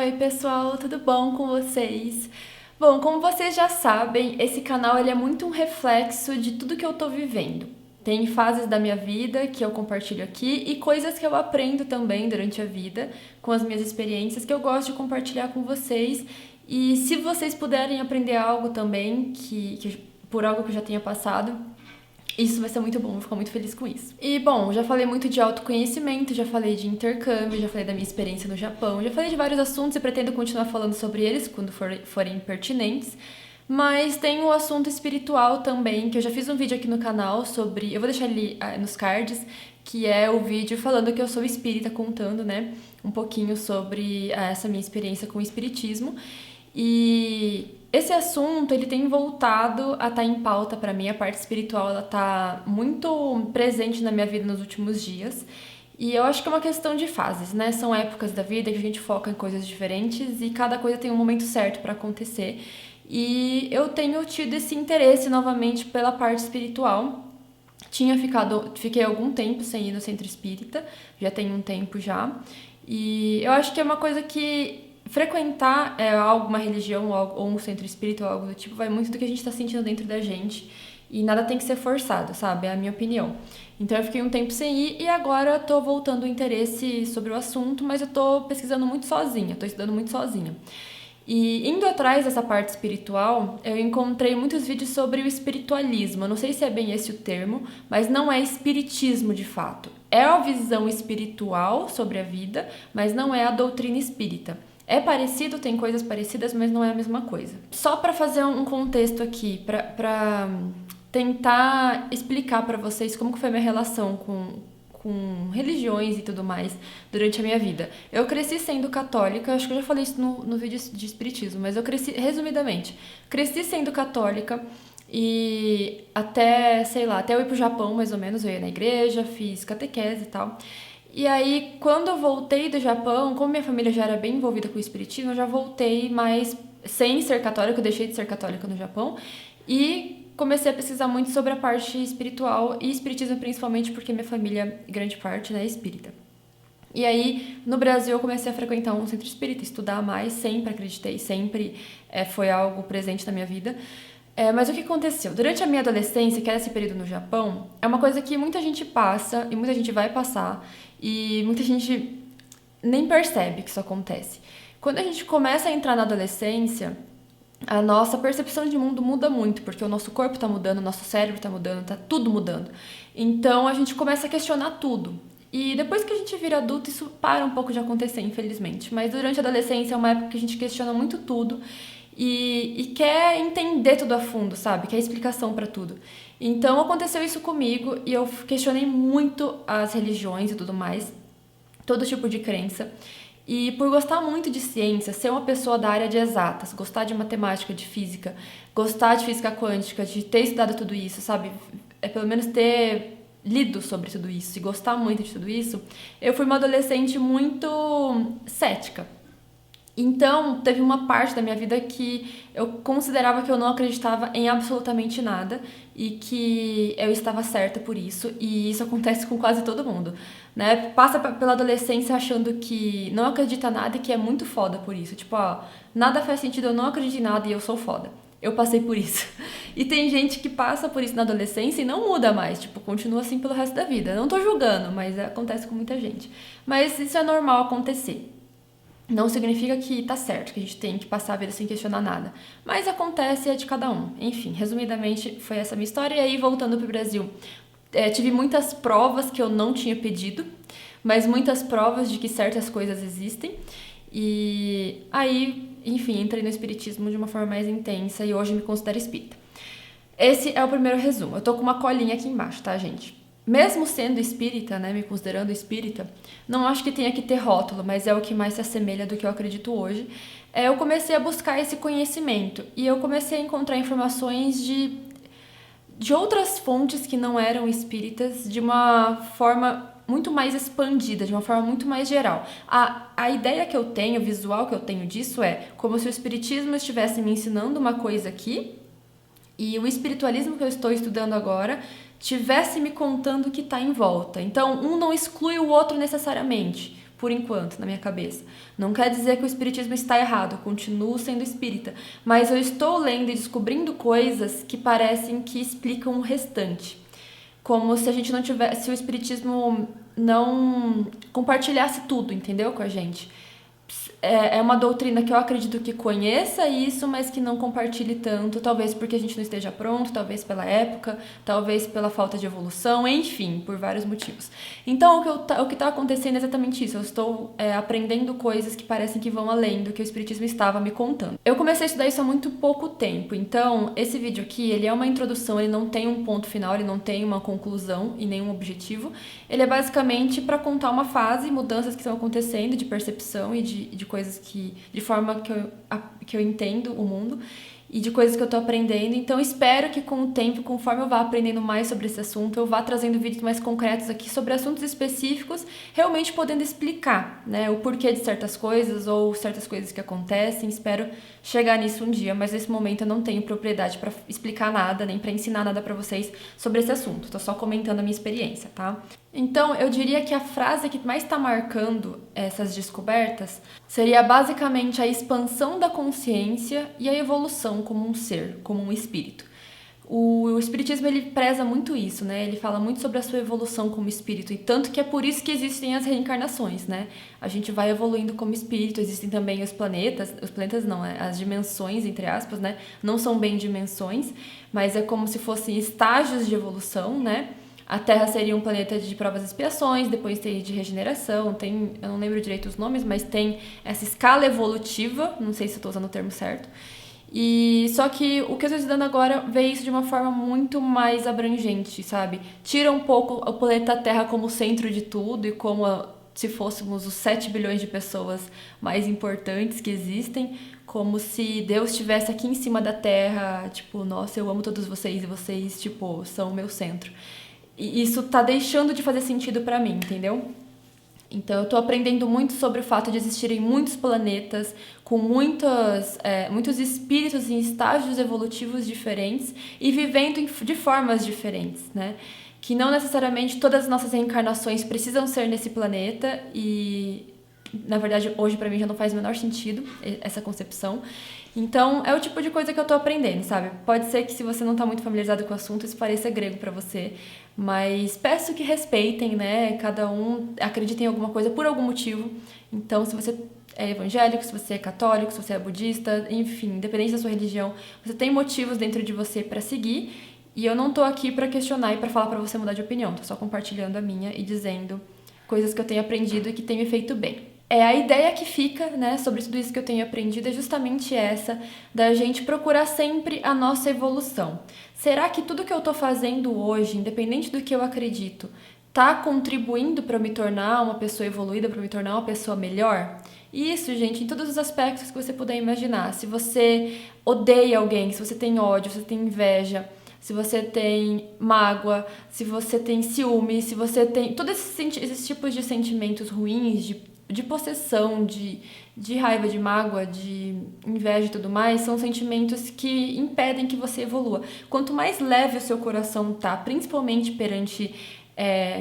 Oi, pessoal, tudo bom com vocês? Bom, como vocês já sabem, esse canal ele é muito um reflexo de tudo que eu tô vivendo. Tem fases da minha vida que eu compartilho aqui e coisas que eu aprendo também durante a vida com as minhas experiências que eu gosto de compartilhar com vocês. E se vocês puderem aprender algo também, por algo que eu já tenha passado, isso vai ser muito bom, vou ficar muito feliz com isso. E bom, já falei muito de autoconhecimento, já falei de intercâmbio, já falei da minha experiência no Japão, já falei de vários assuntos e pretendo continuar falando sobre eles quando forem pertinentes. Mas tem o assunto espiritual também, que eu já fiz um vídeo aqui no canal sobre. Eu vou deixar ali nos cards, que é o vídeo falando que eu sou espírita, contando, né, um pouquinho sobre essa minha experiência com o espiritismo. E esse assunto, ele tem voltado a estar em pauta para mim. A parte espiritual, ela tá muito presente na minha vida nos últimos dias. E eu acho que é uma questão de fases, né? São épocas da vida que a gente foca em coisas diferentes e cada coisa tem um momento certo para acontecer. E eu tenho tido esse interesse novamente pela parte espiritual. Fiquei algum tempo sem ir no centro espírita, já tem um tempo já. E eu acho que é uma coisa que frequentar alguma religião ou um centro espírita ou algo do tipo vai muito do que a gente está sentindo dentro da gente e nada tem que ser forçado, sabe? É a minha opinião. Então eu fiquei um tempo sem ir e agora eu tô voltando o interesse sobre o assunto, mas eu tô pesquisando muito sozinha, tô estudando muito sozinha. E indo atrás dessa parte espiritual, eu encontrei muitos vídeos sobre o espiritualismo. Eu não sei se é bem esse o termo, mas não é espiritismo de fato. É a visão espiritual sobre a vida, mas não é a doutrina espírita. É parecido, tem coisas parecidas, mas não é a mesma coisa. Só para fazer um contexto aqui, para tentar explicar para vocês como que foi a minha relação com religiões e tudo mais durante a minha vida. Eu cresci sendo católica, acho que eu já falei isso no vídeo de espiritismo, mas eu cresci, resumidamente, cresci sendo católica e até, sei lá, até eu ir pro Japão, mais ou menos, eu ia na igreja, fiz catequese e tal. E aí, quando eu voltei do Japão, como minha família já era bem envolvida com o espiritismo, eu já voltei, mas sem ser católica, eu deixei de ser católica no Japão e comecei a pesquisar muito sobre a parte espiritual e espiritismo principalmente porque minha família, grande parte, né, é espírita. E aí, no Brasil, eu comecei a frequentar um centro espírita, estudar mais, sempre acreditei, sempre foi algo presente na minha vida. Mas o que aconteceu? Durante a minha adolescência, que era esse período no Japão, é uma coisa que muita gente passa e muita gente vai passar e muita gente nem percebe que isso acontece. Quando a gente começa a entrar na adolescência, a nossa percepção de mundo muda muito, porque o nosso corpo tá mudando, o nosso cérebro tá mudando, tá tudo mudando. Então a gente começa a questionar tudo. E depois que a gente vira adulto, isso para um pouco de acontecer, infelizmente. Mas durante a adolescência é uma época que a gente questiona muito tudo e quer entender tudo a fundo, sabe? Quer explicação pra tudo. Então aconteceu isso comigo e eu questionei muito as religiões e tudo mais, todo tipo de crença. E por gostar muito de ciência, ser uma pessoa da área de exatas, gostar de matemática, de física, gostar de física quântica, de ter estudado tudo isso, sabe? Pelo menos ter lido sobre tudo isso e gostar muito de tudo isso, eu fui uma adolescente muito cética. Então, teve uma parte da minha vida que eu considerava que eu não acreditava em absolutamente nada e que eu estava certa por isso, e isso acontece com quase todo mundo, né? Passa pela adolescência achando que não acredita nada e que é muito foda por isso. Tipo, ó, nada faz sentido, eu não acredito em nada e eu sou foda. Eu passei por isso. E tem gente que passa por isso na adolescência e não muda mais, tipo, continua assim pelo resto da vida. Não tô julgando, mas acontece com muita gente. Mas isso é normal acontecer. Não significa que tá certo, que a gente tem que passar a vida sem questionar nada. Mas acontece, é de cada um. Enfim, resumidamente, foi essa minha história. E aí, voltando pro Brasil, tive muitas provas que eu não tinha pedido, mas muitas provas de que certas coisas existem. E aí, enfim, entrei no espiritismo de uma forma mais intensa e hoje me considero espírita. Esse é o primeiro resumo. Eu tô com uma colinha aqui embaixo, tá, gente? Mesmo sendo espírita, né, me considerando espírita, não acho que tenha que ter rótulo, mas é o que mais se assemelha do que eu acredito hoje. Eu comecei a buscar esse conhecimento e eu comecei a encontrar informações de outras fontes que não eram espíritas de uma forma muito mais expandida, de uma forma muito mais geral. A ideia que eu tenho, o visual que eu tenho disso é como se o espiritismo estivesse me ensinando uma coisa aqui e o espiritualismo que eu estou estudando agora tivesse me contando o que está em volta. Então, um não exclui o outro necessariamente. por enquanto, na minha cabeça. Não quer dizer que o espiritismo está errado, eu continuo sendo espírita, mas eu estou lendo e descobrindo coisas que parecem que explicam o restante. Como se a gente não tivesse, se o espiritismo não compartilhasse tudo, entendeu, com a gente. É uma doutrina que eu acredito que conheça isso, mas que não compartilhe tanto, talvez porque a gente não esteja pronto, talvez pela época, talvez pela falta de evolução, enfim, por vários motivos. Então, o que está acontecendo é exatamente isso. Eu estou aprendendo coisas que parecem que vão além do que o espiritismo estava me contando. Eu comecei a estudar isso há muito pouco tempo, então esse vídeo aqui, ele é uma introdução, ele não tem um ponto final, ele não tem uma conclusão e nenhum objetivo. Ele é basicamente para contar uma fase, mudanças que estão acontecendo de percepção e de coisas de forma que eu entendo o mundo e de coisas que eu tô aprendendo. Então, espero que com o tempo, conforme eu vá aprendendo mais sobre esse assunto, eu vá trazendo vídeos mais concretos aqui sobre assuntos específicos, realmente podendo explicar, né, o porquê de certas coisas ou certas coisas que acontecem. Espero chegar nisso um dia, mas nesse momento eu não tenho propriedade para explicar nada, nem para ensinar nada para vocês sobre esse assunto. Tô só comentando a minha experiência, tá? Então, eu diria que a frase que mais está marcando essas descobertas seria basicamente a expansão da consciência e a evolução como um ser, como um espírito. O espiritismo, ele preza muito isso, né? Ele fala muito sobre a sua evolução como espírito, e tanto que é por isso que existem as reencarnações, né? A gente vai evoluindo como espírito, existem também os planetas não, as dimensões, entre aspas, né? Não são bem dimensões, mas é como se fossem estágios de evolução, né? A Terra seria um planeta de provas e expiações, depois tem de regeneração, eu não lembro direito os nomes, mas tem essa escala evolutiva, não sei se eu estou usando o termo certo. E só que o que eu estou estudando agora vê isso de uma forma muito mais abrangente, sabe? Tira um pouco o planeta Terra como centro de tudo e como se fôssemos os 7 bilhões de pessoas mais importantes que existem, como se Deus estivesse aqui em cima da Terra, tipo, nossa, eu amo todos vocês e vocês, tipo, são o meu centro. E isso tá deixando de fazer sentido pra mim, entendeu? Então eu tô aprendendo muito sobre o fato de existirem muitos planetas com muitos espíritos em estágios evolutivos diferentes e vivendo de formas diferentes, né? Que não necessariamente todas as nossas reencarnações precisam ser nesse planeta e, na verdade, hoje pra mim já não faz o menor sentido essa concepção. Então, é o tipo de coisa que eu tô aprendendo, sabe? Pode ser que, se você não tá muito familiarizado com o assunto, isso pareça grego pra você, mas peço que respeitem, né? Cada um acredita em alguma coisa por algum motivo. Então, se você é evangélico, se você é católico, se você é budista, enfim, independente da sua religião, você tem motivos dentro de você pra seguir, e eu não tô aqui pra questionar e pra falar pra você mudar de opinião, tô só compartilhando a minha e dizendo coisas que eu tenho aprendido e que tem me feito bem. A ideia que fica, né, sobre tudo isso que eu tenho aprendido é justamente essa, da gente procurar sempre a nossa evolução. Será que tudo que eu tô fazendo hoje, independente do que eu acredito, tá contribuindo para eu me tornar uma pessoa evoluída, para me tornar uma pessoa melhor? Isso, gente, em todos os aspectos que você puder imaginar. Se você odeia alguém, se você tem ódio, se você tem inveja, se você tem mágoa, se você tem ciúme, se você tem todos esses tipos de sentimentos ruins, de possessão, de raiva, de mágoa, de inveja e tudo mais, são sentimentos que impedem que você evolua. Quanto mais leve o seu coração tá, principalmente perante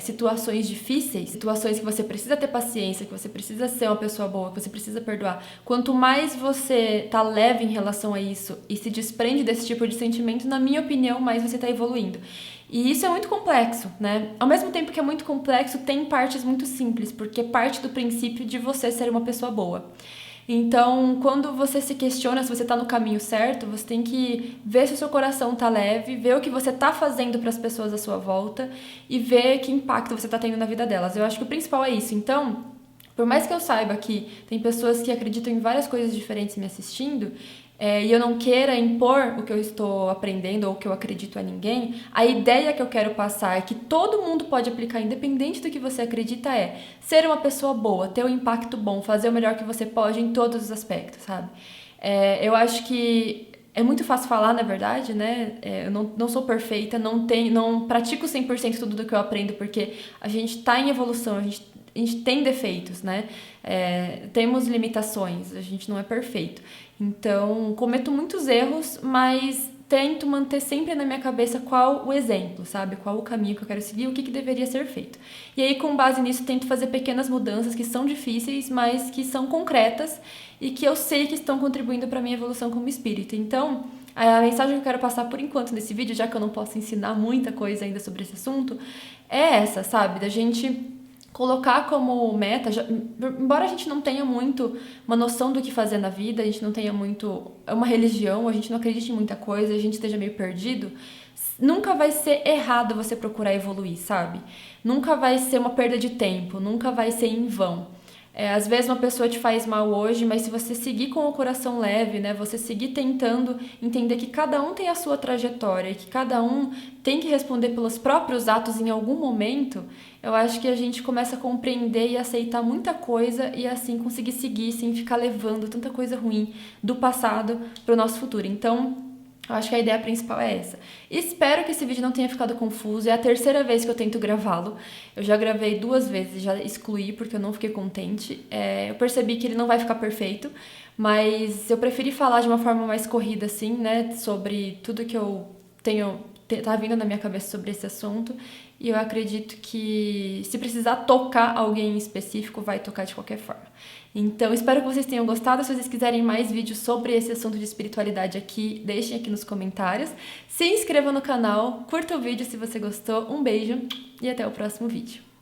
situações difíceis, situações que você precisa ter paciência, que você precisa ser uma pessoa boa, que você precisa perdoar, quanto mais você tá leve em relação a isso e se desprende desse tipo de sentimento, na minha opinião, mais você tá evoluindo. E isso é muito complexo, né? Ao mesmo tempo que é muito complexo, tem partes muito simples, porque parte do princípio de você ser uma pessoa boa. Então, quando você se questiona se você tá no caminho certo, você tem que ver se o seu coração tá leve, ver o que você tá fazendo para as pessoas à sua volta e ver que impacto você tá tendo na vida delas. Eu acho que o principal é isso. Então, por mais que eu saiba que tem pessoas que acreditam em várias coisas diferentes me assistindo, e eu não queira impor o que eu estou aprendendo ou o que eu acredito a ninguém, a ideia que eu quero passar é que todo mundo pode aplicar, independente do que você acredita, é ser uma pessoa boa, ter um impacto bom, fazer o melhor que você pode em todos os aspectos, sabe? Eu acho que é muito fácil falar, na verdade, né? Eu não sou perfeita, não pratico 100% tudo do que eu aprendo, porque a gente tá em evolução, a gente tem defeitos, né? Temos limitações, a gente não é perfeito. Então, cometo muitos erros, mas tento manter sempre na minha cabeça qual o exemplo, sabe? Qual o caminho que eu quero seguir, o que deveria ser feito. E aí, com base nisso, tento fazer pequenas mudanças que são difíceis, mas que são concretas e que eu sei que estão contribuindo para a minha evolução como espírito. Então, a mensagem que eu quero passar por enquanto nesse vídeo, já que eu não posso ensinar muita coisa ainda sobre esse assunto, é essa, sabe? Da gente colocar como meta, embora a gente não tenha muito uma noção do que fazer na vida, a gente não tenha muito uma religião, a gente não acredite em muita coisa, a gente esteja meio perdido, nunca vai ser errado você procurar evoluir, sabe? Nunca vai ser uma perda de tempo, nunca vai ser em vão. Às vezes uma pessoa te faz mal hoje, mas se você seguir com o coração leve, né, você seguir tentando entender que cada um tem a sua trajetória e que cada um tem que responder pelos próprios atos em algum momento, eu acho que a gente começa a compreender e aceitar muita coisa e assim conseguir seguir sem ficar levando tanta coisa ruim do passado para o nosso futuro. Então, eu acho que a ideia principal é essa. Espero que esse vídeo não tenha ficado confuso. É a terceira vez que eu tento gravá-lo. Eu já gravei 2 vezes, já excluí porque eu não fiquei contente. Eu percebi que ele não vai ficar perfeito, mas eu preferi falar de uma forma mais corrida, assim, né? Sobre tudo que eu tá vindo na minha cabeça sobre esse assunto. E eu acredito que se precisar tocar alguém em específico, vai tocar de qualquer forma. Então, espero que vocês tenham gostado. Se vocês quiserem mais vídeos sobre esse assunto de espiritualidade aqui, deixem aqui nos comentários. Se inscreva no canal, curta o vídeo se você gostou. Um beijo e até o próximo vídeo.